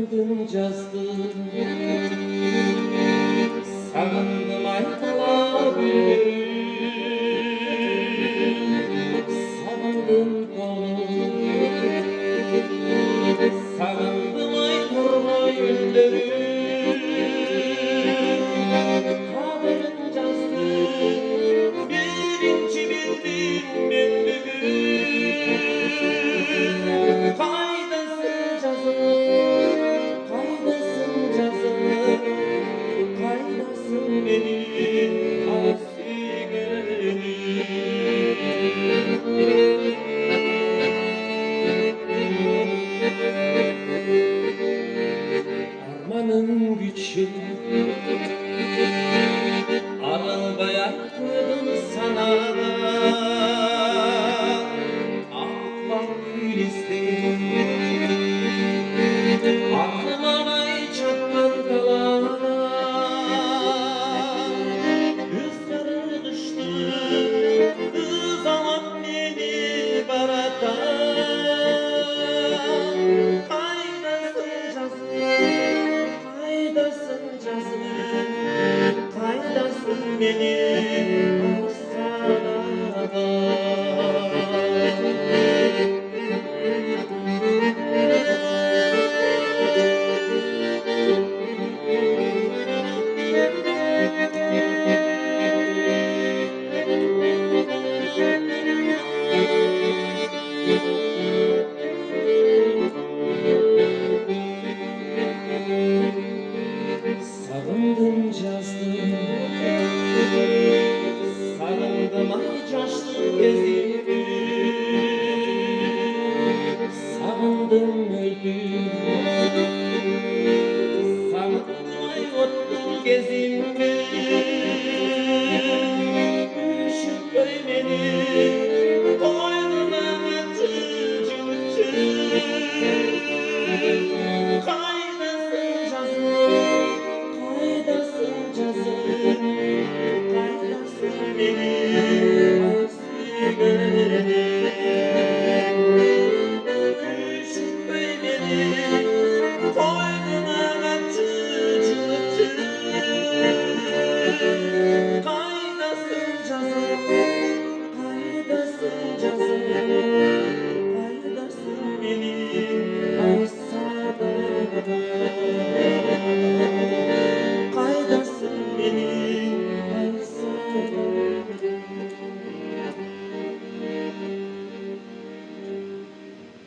Sağındım cazdım, sağındım aytala gülüm, sağındım kolum, sağındım aytala güllerim. Kaderim cazdım, birinci bildim ben bugün. Kaydasın cazım, kaydasın cazım, kaydasın benim asigerim. Armanın güçlü, arabaya koydum sana, aklıma gül istedim, aklıma ay çatman kalana. Rüzgarı düştü, zaman beni baratan. Kaydasın cazım, kaydasın cazım, kaydasın benim Sağındım cazdım, sağındım ay coştum gezdim, sağındım